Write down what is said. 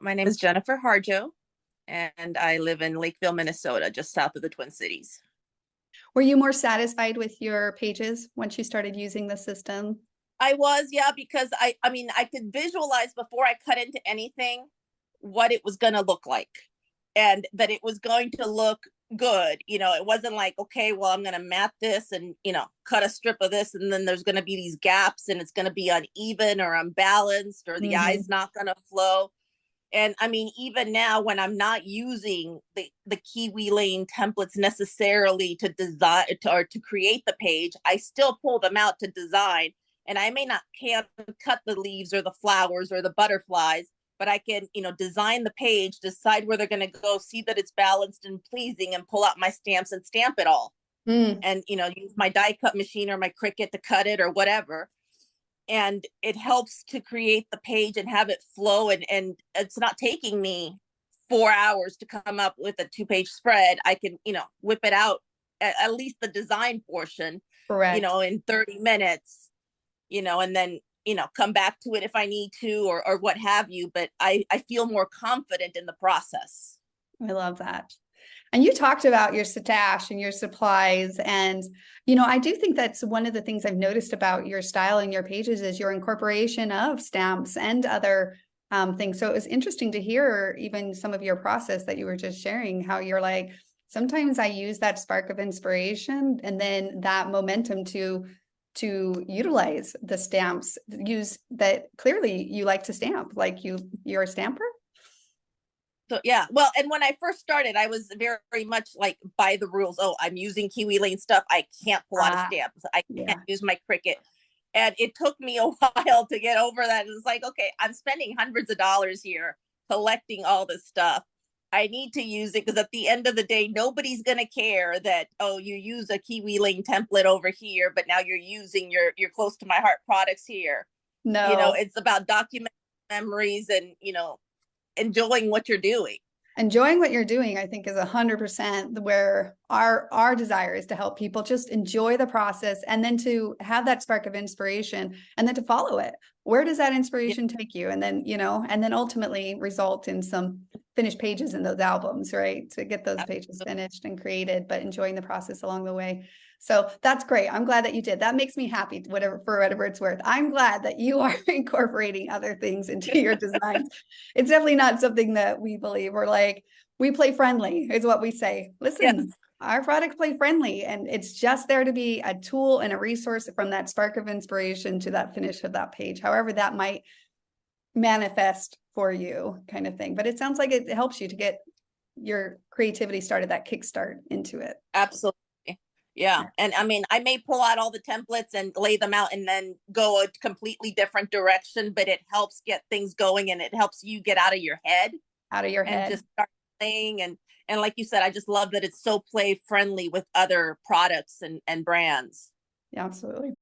My name is Jennifer Harjo, and I live in Lakeville, Minnesota, just south of the Twin Cities. Were you more satisfied with your pages once you started using the system? I was, yeah, because I mean, I could visualize before I cut into anything what it was going to look like and that it was going to look good. It wasn't like, okay, well, I'm going to mat this and, cut a strip of this, and then there's going to be these gaps and it's going to be uneven or unbalanced or the Hmm. eye's not going to flow. And I mean, even now when I'm not using the Kiwi Lane templates necessarily to design or to create the page, I still pull them out to design. And I may not can't cut the leaves or the flowers or the butterflies, but I can, design the page, decide where they're going to go, see that it's balanced and pleasing, and pull out my stamps and stamp it all. Mm, And, use my die cut machine or my Cricut to cut it or whatever, and it helps to create the page and have it flow, and it's not taking me 4 hours to come up with a 2-page spread. I can whip it out, at least the design portion, correct. in 30 minutes, and then come back to it if I need to, or what have you, but I feel more confident in the process. I love that. And you talked about your stash and your supplies. And, I do think that's one of the things I've noticed about your style and your pages is your incorporation of stamps and other things. So it was interesting to hear even some of your process that you were just sharing, how you're like, sometimes I use that spark of inspiration and then that momentum to utilize the stamps, use that clearly you like to stamp, like you're a stamper. So yeah, well, and when I first started, I was very much like by the rules. Oh, I'm using Kiwi Lane stuff. I can't pull out a Ah, stamp. I can't yeah. use my Cricut. And it took me a while to get over that. It's like, okay, I'm spending hundreds of dollars here collecting all this stuff. I need to use it because at the end of the day, nobody's gonna care that, oh, you use a Kiwi Lane template over here, but now you're using your close to my heart products here. No. It's about documenting memories and enjoying what you're doing. Enjoying what you're doing, I think, is 100% where our desire is to help people just enjoy the process and then to have that spark of inspiration and then to follow it. Where does that Yeah, inspiration take you? And then, and then ultimately result in some finished pages in those albums, right? To get those pages absolutely. finished and created, but enjoying the process along the way. So that's great. I'm glad that you did. That makes me happy, whatever it's worth. I'm glad that you are incorporating other things into your designs. It's definitely not something that we believe. We're like, we play friendly, is what we say. Listen, Yes. our products play friendly, and it's just there to be a tool and a resource from that spark of inspiration to that finish of that page, however that might manifest for you, kind of thing. But it sounds like it helps you to get your creativity started, that kickstart into it. Absolutely. Yeah. And I mean, I may pull out all the templates and lay them out and then go a completely different direction, but it helps get things going and it helps you get out of your head Out of your and head. just start playing. And like you said, I just love that it's so play friendly with other products and brands. Yeah, absolutely.